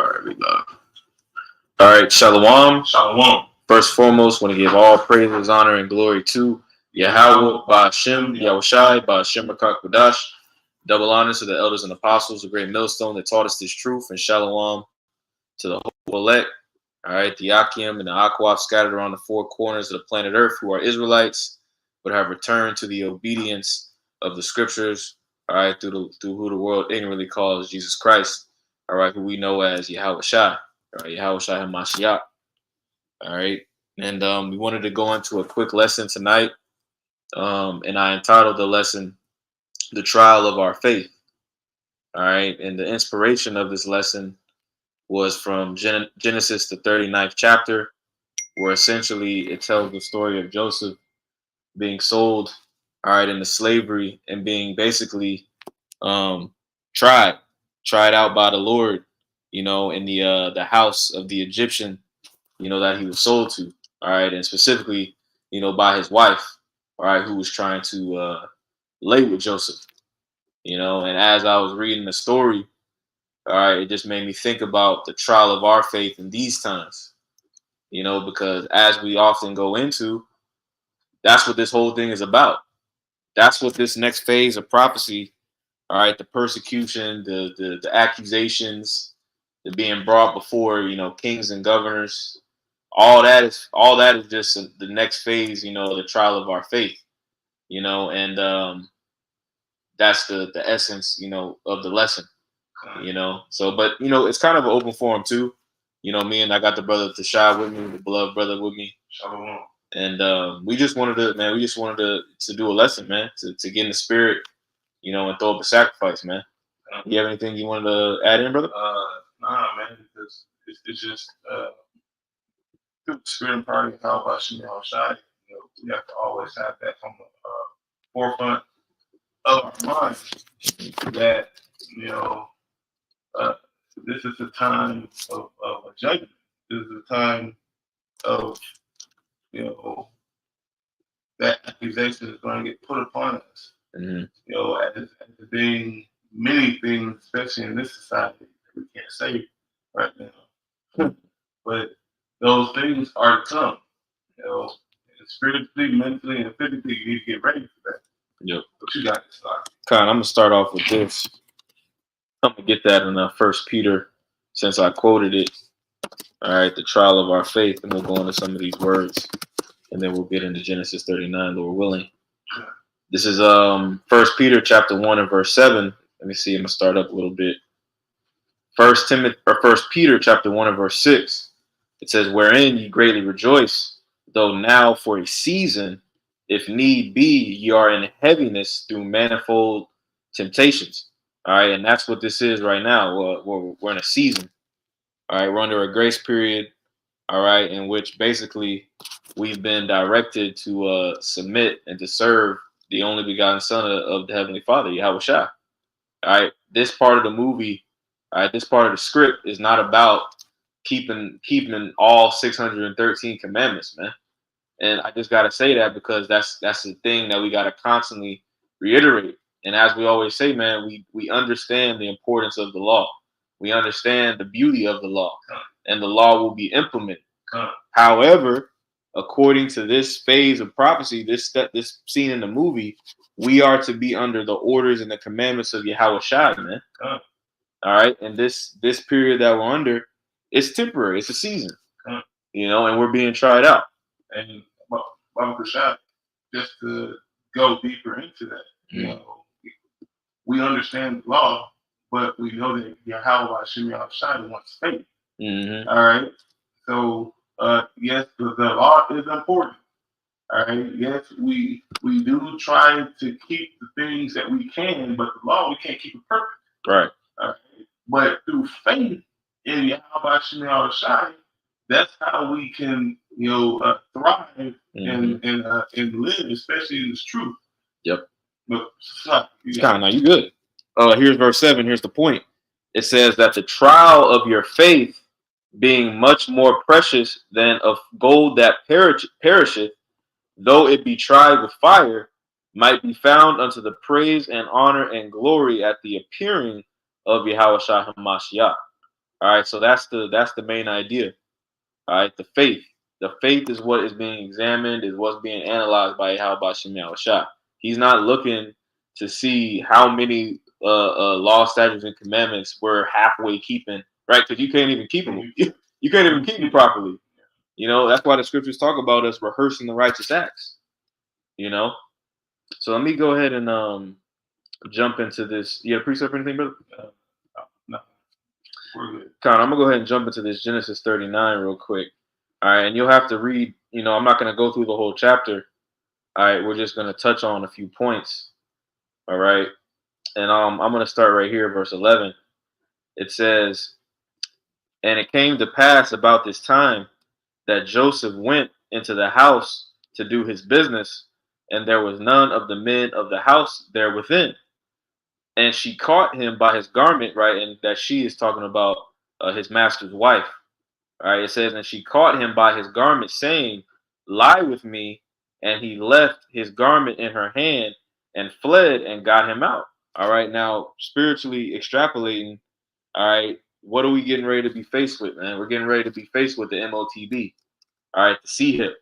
All right, we love. All right, Shalom. Shalom. First and foremost, want to give all praises, honor, and glory to Yahweh, Ba'ashem, Yahushai, Ba'ashem Rakak. Double honors to the elders and apostles, the great millstone that taught us this truth, and Shalom to the whole elect. All right, the Akim and the Akwaf scattered around the four corners of the planet Earth, who are Israelites, but have returned to the obedience of the scriptures. All right, through who the world ignorantly calls Jesus Christ. All right, who we know as Yahweh Shai. All right, Yahweh Shai HaMashiach. All right, and we wanted to go into a quick lesson tonight, and I entitled the lesson "The Trial of Our Faith." All right, and the inspiration of this lesson was from Genesis, the 39th chapter, where essentially it tells the story of Joseph being sold, all right, into slavery and being basically tried out by the Lord, you know, in the house of the Egyptian, you know, that he was sold to, all right, and specifically, you know, by his wife, all right, who was trying to lay with Joseph, you know. And as I was reading the story, all right, it just made me think about the trial of our faith in these times, you know, because as we often go into, that's what this whole thing is about. That's what this next phase of prophecy, all right, the persecution, the accusations, the being brought before, you know, kings and governors, all that is just the next phase, you know, the trial of our faith, you know, and that's the essence, you know, of the lesson, you know. So, but you know, it's kind of an open forum too, you know. Me and I got the brother Tashai with me, the beloved brother with me. Shalom. And we just wanted to, man, to do a lesson, man, to get in the spirit, you know, and throw up a sacrifice, man. You have anything you wanted to add in, brother? Nah, man, because it's just through the spirit and power of how about Shimei Shai, you know, we have to always have that on the forefront of our minds that, you know, this is a time of a judgment. This is a time of, you know, that accusation is going to get put upon us. Mm-hmm. You know, as being many things, especially in this society, that we can't say right now. But those things are to come. You know, spiritually, mentally, and physically, you need to get ready for that. Yep. But you got to start. Con, I'm gonna start off with this. I'm gonna get that in First Peter, since I quoted it. All right, the trial of our faith, and we'll go into some of these words, and then we'll get into Genesis 39, Lord willing. This is First Peter chapter 1 and verse 7. Let me see. I'm gonna start up a little bit. First Peter chapter 1 and verse 6. It says, "Wherein ye greatly rejoice, though now for a season, if need be, ye are in heaviness through manifold temptations." All right, and that's what this is right now. We're in a season. All right, we're under a grace period. All right, in which basically we've been directed to submit and to serve the only begotten Son of the Heavenly Father, Yahweh Shai. All right, this part of the movie, all right, this part of the script is not about keeping all 613 commandments, man. And I just gotta say that because that's the thing that we gotta constantly reiterate. And as we always say, man, we understand the importance of the law. We understand the beauty of the law, and the law will be implemented. However, according to this phase of prophecy, this scene in the movie, we are to be under the orders and the commandments of Yahweh Shai, man. All right, and this period that we're under, it's temporary. It's a season, you know, and we're being tried out. And Baba Shai, just to go deeper into that, you know, we understand the law, but we know that Yahweh Shimei Shai wants faith. Mm-hmm. All right, so yes, the law is important. All right, yes, we do try to keep the things that we can, but the law we can't keep it perfect. Right. All right, but through faith in Yahweh Shimei Shai, that's how we can, you know, thrive and live, especially in this truth. Yep. But now you good. Here's verse 7. Here's the point. It says that the trial of your faith, being much more precious than of gold that perisheth, though it be tried with fire, might be found unto the praise and honor and glory at the appearing of Yahweh Shai HaMashiach. All right, so that's the main idea. All right, the faith. The faith is what is being examined, is what's being analyzed by Yahweh Shem Yahushua. He's not looking to see how many law, statutes, and commandments we're halfway keeping, right? Because you can't even keep them. You can't even keep them properly. You know, that's why the scriptures talk about us rehearsing the righteous acts. You know, so let me go ahead and jump into this. You have a precept or anything, brother? No, we're good. Con, I'm gonna go ahead and jump into this Genesis 39 real quick. All right, and you'll have to read. You know, I'm not gonna go through the whole chapter. All right, we're just gonna touch on a few points. All right, and I'm gonna start right here, verse 11. It says, "And it came to pass about this time that Joseph went into the house to do his business, and there was none of the men of the house there within. And she caught him by his garment," right? And that she is talking about his master's wife. All right, it says, "And she caught him by his garment, saying, Lie with me. And he left his garment in her hand and fled and got him out." All right, now spiritually extrapolating, all right, what are we getting ready to be faced with, man? We're getting ready to be faced with the MOTB. All right, the C hip.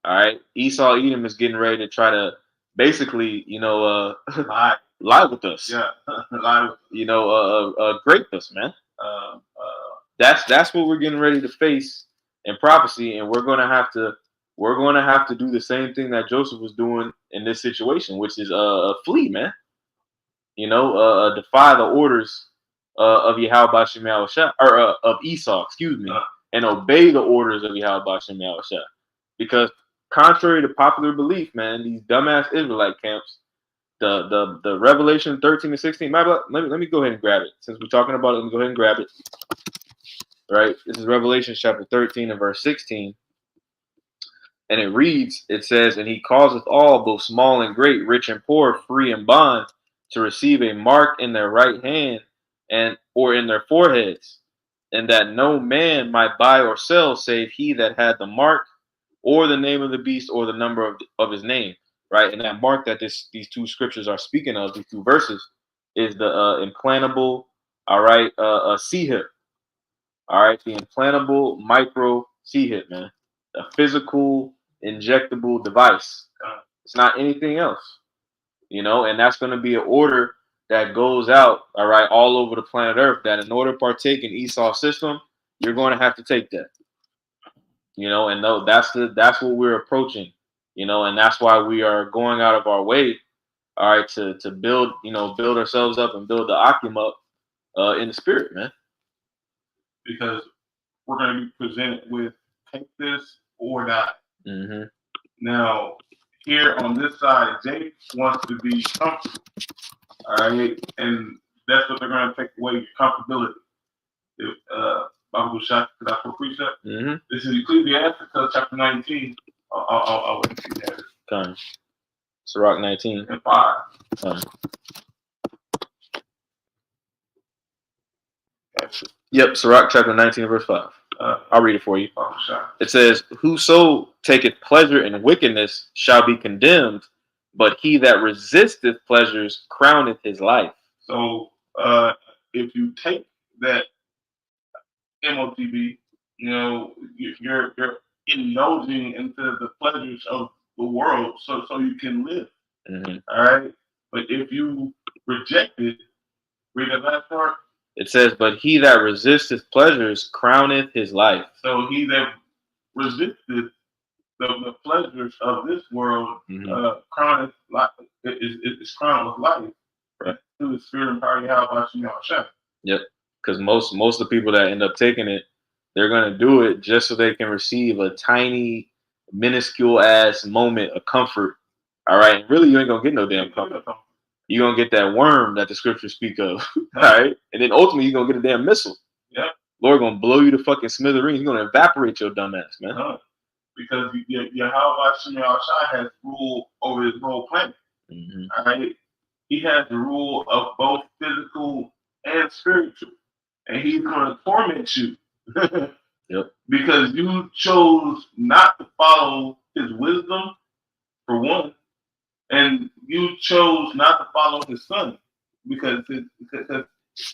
All right, Esau Edom is getting ready to try to basically, lie with us. Yeah, lie with You know, grape us, man. That's what we're getting ready to face in prophecy, and we're going to have to do the same thing that Joseph was doing in this situation, which is flee, man. You know, defy the orders of Yahweh Shem Yahushua, or of Esau, excuse me, and obey the orders of Yahweh Shem Yahushua. Because contrary to popular belief, man, these dumbass Israelite camps, the Revelation 13 and 16. Let me go ahead and grab it. Since we're talking about it, let me go ahead and grab it. Right? This is Revelation chapter 13 and verse 16. And it reads, it says, "And he causeth all, both small and great, rich and poor, free and bond, to receive a mark in their right hand and or in their foreheads, and that no man might buy or sell save he that had the mark or the name of the beast or the number of his name." Right? And that mark that these two scriptures are speaking of, these two verses, is the implantable, all right, C hip. All right, the implantable micro C hip, man. A physical injectable device. It's not anything else, you know, and that's going to be an order that goes out, all right, all over the planet Earth, that in order to partake in Esau's system, you're going to have to take that, you know, and no, that's what we're approaching, you know, and that's why we are going out of our way, all right, to build, build ourselves up and build the Akim up in the spirit, man. Because we're going to be presented with take this or die. Mm-hmm. Now, here on this side, Jake wants to be comfortable. All right, and that's what they're going to take away, your comfortability. If Bible shot to that for precept. Mm-hmm. This is Ecclesiastes chapter 19. I'll wait to see that. Come. Sirach 19 and 5. Come. Yep, Sirach chapter 19 verse 5. I'll read it for you. It says, "Whoso taketh pleasure in wickedness shall be condemned, but he that resisteth pleasures crowneth his life." So if you take that MOTB, you're indulging into the pleasures of the world so you can live. Mm-hmm. All right? But if you reject it, read the last part. It says, "But he that resisteth pleasures crowneth his life." So he that resisted the pleasures of this world, mm-hmm. crowneth life, is crowned with life. Right. Through the spirit and power of Yahweh. Yep. Because most of the people that end up taking it, they're gonna do it just so they can receive a tiny, minuscule ass moment of comfort. All right. And really, you ain't gonna get no damn comfort. You're going to get that worm that the scriptures speak of, all right? And then ultimately, you're going to get a damn missile. Yeah. Lord going to blow you to fucking smithereens. He's going to evaporate your dumb ass, man. Because Yahweh Shem Yahushua has rule over his whole planet, mm-hmm. all right? He has the rule of both physical and spiritual. And he's going to torment you. Yep. Because you chose not to follow his wisdom, for one. And you chose not to follow his son because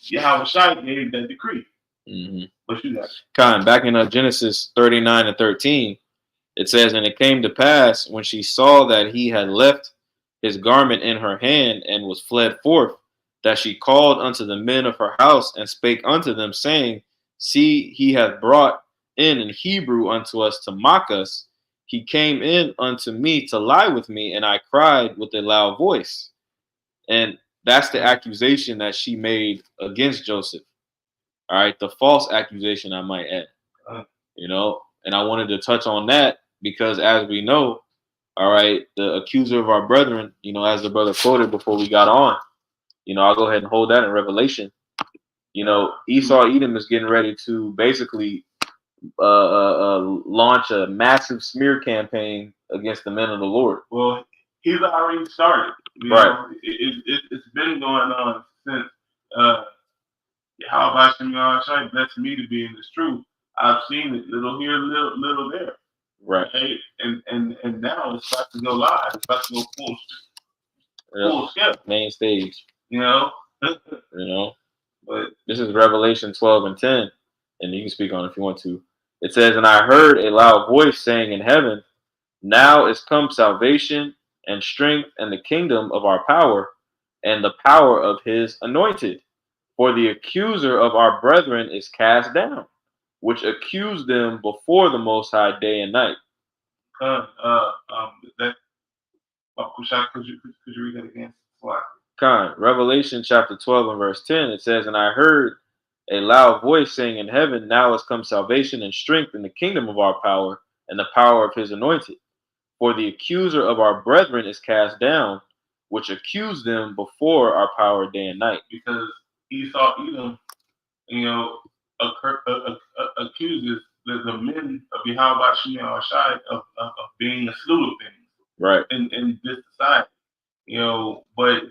Yahweh Shai gave that decree. Mm-hmm. What you got? Kind back in Genesis 39 and 13, it says, and it came to pass when she saw that he had left his garment in her hand and was fled forth, that she called unto the men of her house and spake unto them, saying, see, he hath brought in Hebrew unto us to mock us. He came in unto me to lie with me, and I cried with a loud voice. And that's the accusation that she made against Joseph. All right, the false accusation, I might add. You know, and I wanted to touch on that because, as we know, all right, the accuser of our brethren, you know, as the brother quoted before we got on, you know, I'll go ahead and hold that in Revelation. You know, Esau Edom is getting ready to basically launch a massive smear campaign against the men of the Lord. Well, he's already started. Right. It's been going on since how about Shai blessed me to be in this truth. I've seen it little here, little there. Right. And now it's about to go live. It's about to go full scale. Main stage. You know? You know? But this is Revelation 12 and 10, and you can speak on it if you want to. It says, and I heard a loud voice saying in heaven, now is come salvation and strength and the kingdom of our power and the power of his anointed. For the accuser of our brethren is cast down, which accused them before the Most High day and night. Could you read that again? Why? Revelation chapter 12 and verse 10, it says, and I heard a loud voice saying in heaven, now has come salvation and strength in the kingdom of our power and the power of his anointed. For the accuser of our brethren is cast down, which accused them before our power day and night. Because Esau Edom, you know, accuses the men of Yahweh Shai of being a slew of things. Right. In this society. You know, but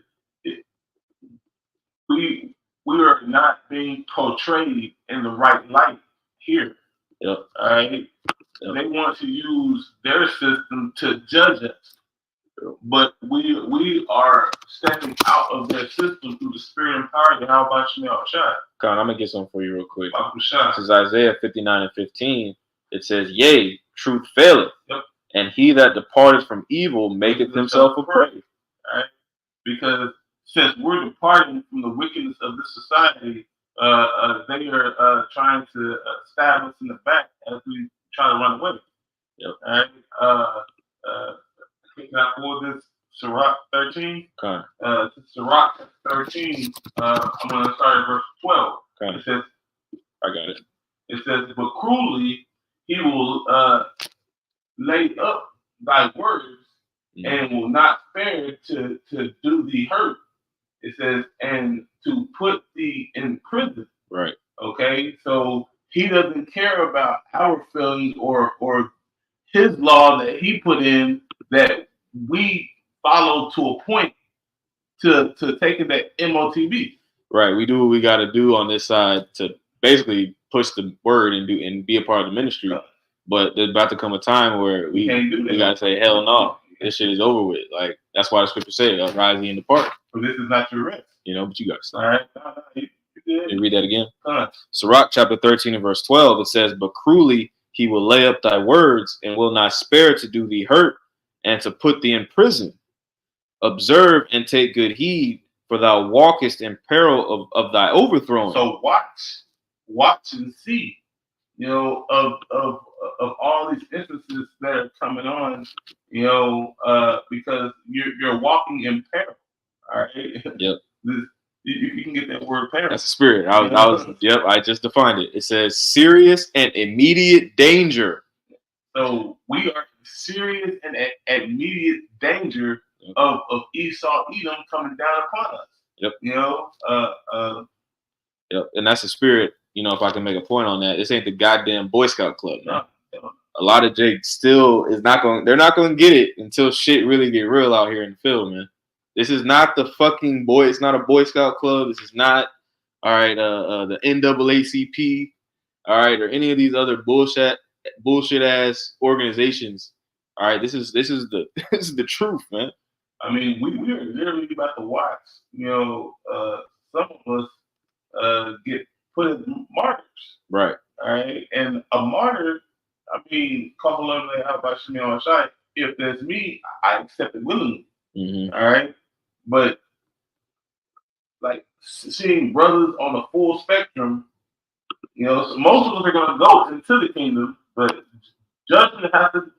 we are not being portrayed in the right light here. Yep. All right. Yep. They want to use their system to judge us. Yep. But we are stepping out of their system through the spirit and power of Yahweh Shai. I'm gonna get something for you real quick. This is Isaiah 59 and 15. It says, yea, truth faileth. Yep. And he that departeth from evil maketh himself a prey. Right? Because since we're departing from the wickedness of this society, they are trying to stab us in the back as we try to run away. Yep. All right. Can I pull this Sirach 13? Okay. Sirach 13. I'm going to start at verse 12. Okay. It says, I got it. It says, but cruelly he will lay up thy words and will not spare to do thee hurt. It says, and to put thee in prison. Right. Okay. So he doesn't care about our feelings or his law that he put in that we follow to a point to taking that MOTB. Right. We do what we got to do on this side to basically push the word and be a part of the ministry. But there's about to come a time where we got to say, hell no. This shit is over with. Like, that's why the scripture said, rise ye in the park. But this is not your rest. You know, but you got to stop. All right. You read that again? Sirach chapter 13 and verse 12, it says, but cruelly he will lay up thy words and will not spare to do thee hurt and to put thee in prison. Observe and take good heed, for thou walkest in peril of thy overthrow. So watch and see, you know, of all these instances that are coming on, you know, because you're walking in peril. All right. Yep. You can get that word peril. That's the spirit. I just defined it. It says serious and immediate danger. So we are in serious and immediate danger of Esau Edom coming down upon us. Yep. You know, yep. And that's the spirit. You know, if I can make a point on that, this ain't the goddamn Boy Scout club. No. A lot of Jake still is not going. They're not going to get it until shit really get real out here in the field, man. This is not the fucking boy. It's not a Boy Scout club. This is not the NAACP, all right, or any of these other bullshit ass organizations. All right, this is the truth, man. I mean, we are literally about to watch. You know, some of us get put as martyrs. Yahweh Shemel Shai. If there's me, I accept it willingly. Mm-hmm. All right, but like seeing brothers on the full spectrum, you know, so most of us are going to go into the kingdom, but judgment has to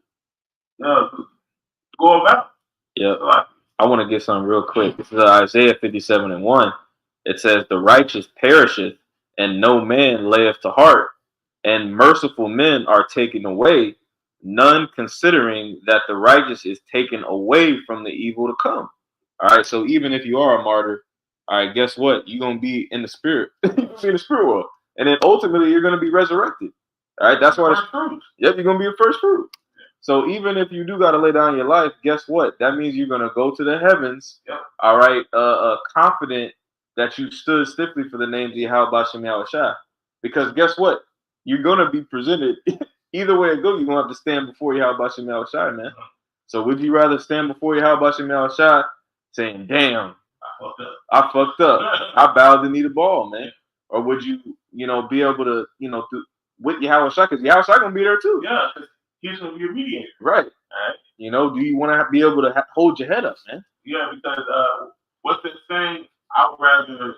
go about. Yep. So I want to get something real quick. This is Isaiah 57:1. It says, "The righteous perisheth, and no man layeth to heart, and merciful men are taken away, none considering that the righteous is taken away from the evil to come." All right, so even if you are a martyr, all right, guess what? You're gonna be in the spirit, you're gonna be in the spirit world, and then ultimately you're gonna be resurrected. All right, that's why. Yep, you're gonna be a first fruit. So even if you do got to lay down your life, guess what? That means you're gonna go to the heavens. Yep. All right, confident that you stood stiffly for the name of Yahweh Bashem Yahushua. Because guess what? You're gonna be presented either way it goes. You're gonna have to stand before Yahweh Bashem Yahushua, man. So would you rather stand before Yahweh Bashem Yahushua saying, "Damn, I fucked up, I bowed the knee to ball, man," or would you, be able to, with Yahweh Shai, because Yahweh Shai gonna be there too. Yeah, he's gonna be a mediator. Right. All right. Do you want to be able to hold your head up, man? Yeah, because what's that saying? I would rather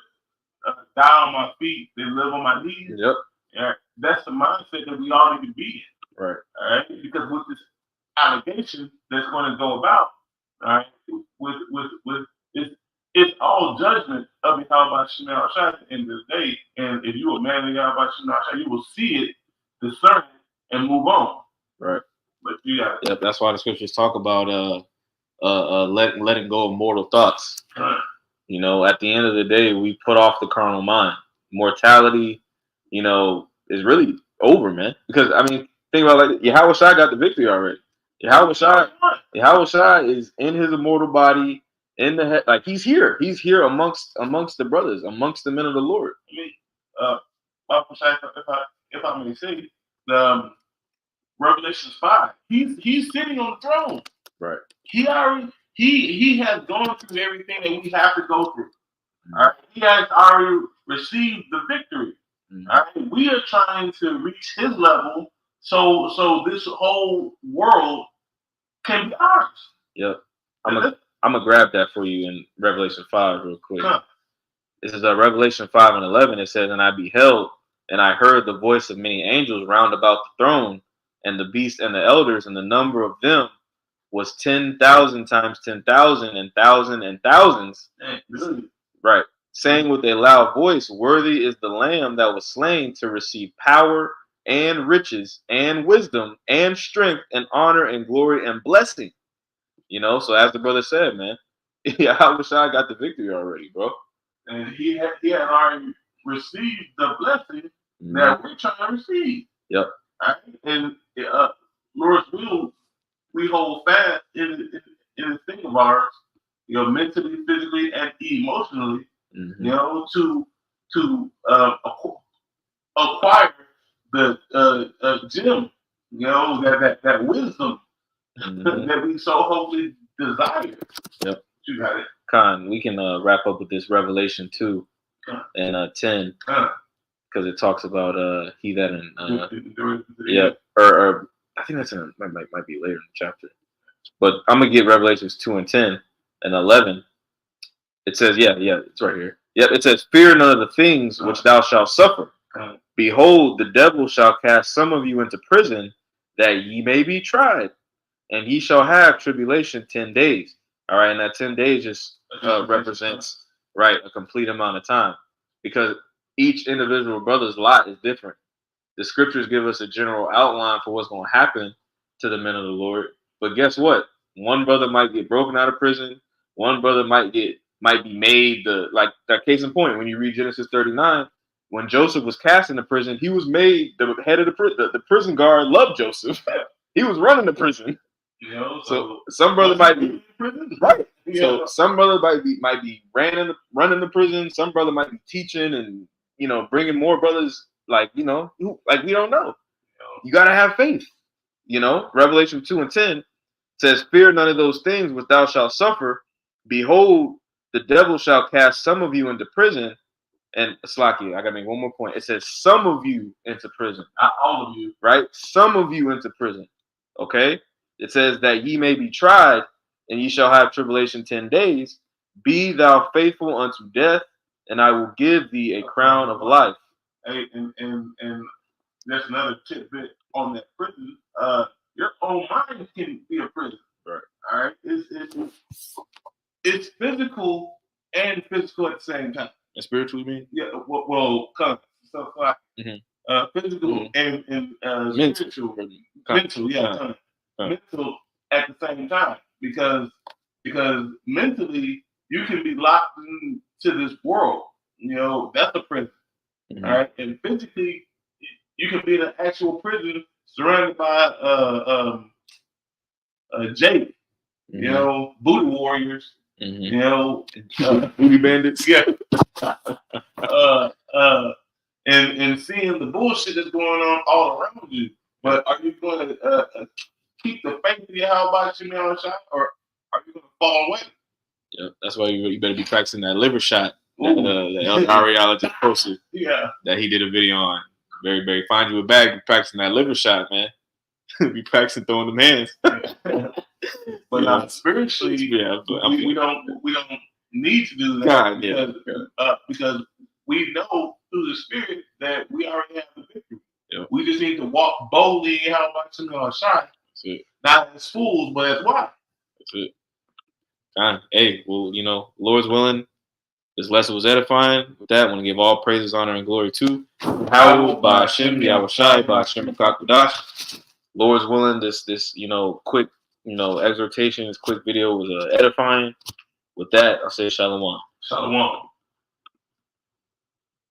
die on my feet than live on my knees. Yep. Yeah, that's the mindset that we all need to be in. Right. All right. Because with this allegation that's going to go about, all right, with it's all judgment of Yahweh Shemel Shai at the end of the day. And if you're a man of Yahweh Shemel Shai, you will see it, discern it, and move on. Right. But you got Yep. That's why the scriptures talk about letting go of mortal thoughts. Right. At the end of the day, we put off the carnal mind. Mortality, is really over, man. Because think about it, Yahweh Shai got the victory already. Yahweh Shai is in his immortal body, in the head, like he's here. He's here amongst the brothers, amongst the men of the Lord. If I may say, Revelations 5, he's sitting on the throne. Right. He has gone through everything that we have to go through. All right. He has already received the victory. Mm-hmm. All right. We are trying to reach his level so this whole world can be ours. Yep. I'm gonna grab that for you in Revelation 5 real quick. Huh. This is Revelation 5:11. It says, "And I beheld, and I heard the voice of many angels round about the throne, and the beast and the elders, and the number of them was 10,000 times 10,000, and thousand and thousands." Really? Right. Saying with a loud voice, "Worthy is the Lamb that was slain to receive power and riches and wisdom and strength and honor and glory and blessing." So as the brother said, man, I wish I got the victory already, bro. And he had already received the blessing that we're trying to receive. Yep. Right? And Lord's will, we hold fast in this thing of ours, mentally, physically, and emotionally, to acquire the gem, that wisdom that we so hopefully desire. Yep. You got it. Khan, we can wrap up with this Revelation 2 and 10, because it talks about he that or I think that's might be later in the chapter, but I'm gonna get Revelations 2 and 10 and 11. It says, it's right here. Yep, it says, "Fear none of the things which thou shalt suffer. Behold, the devil shall cast some of you into prison, that ye may be tried, and ye shall have tribulation 10 days. All right, and that 10 days just represents a complete amount of time, because each individual brother's lot is different. The scriptures give us a general outline for what's going to happen to the men of the Lord, but guess what? One brother might get broken out of prison. One brother might be made that case in point. When you read Genesis 39, when Joseph was cast into prison, he was made the head of the prison. The prison guard loved Joseph. He was running the prison. So some brother might be right. Yeah. So some brother might be running the prison. Some brother might be teaching and bringing more brothers. We don't know. You gotta have faith. Revelation 2 and 10 says, "Fear none of those things which thou shalt suffer. Behold, the devil shall cast some of you into prison." And Slaki, I gotta make one more point. It says some of you into prison, not all of you, right? Some of you into prison. Okay. it says that ye may be tried, and ye shall have tribulation 10 days. Be thou faithful unto death, and I will give thee a crown of life. Hey, and there's another tidbit on that prison. Your own mind can be a prison. Right. All right. It's physical and physical at the same time. And spiritual, you mean? Yeah. Well, so like physical and spiritual, mental. Yeah. Mental at the same time because mentally you can be locked into this world. You know, that's a prison. All right, and physically you can be in an actual prison surrounded by Jake, you know, booty warriors, you know, booty bandits. Yeah. And seeing the bullshit that's going on all around you. But are you going to keep the faith in Yahweh Shemel Shai, or are you going to fall away? Yeah, that's why you better be practicing that liver shot. The El Ariala just posted. Yeah. That he did a video on. Very find you a bag, be practicing that liver shot, man. Be practicing throwing them hands. But not spiritually, we don't need to do that because we know through the Spirit that we already have the victory. Yep. We just need to walk boldly in how much we're going to shine. Not as fools, but as wise. That's it. Hey, well, you know, Lord's willing, this lesson was edifying. With that, I want to give all praises, honor, and glory to Yahweh, by Hashem, Yahweh Shai, by Hashem Kakudash. Lord's willing, this quick, exhortation, this quick video was edifying. With that, I'll say shalom. Shalom.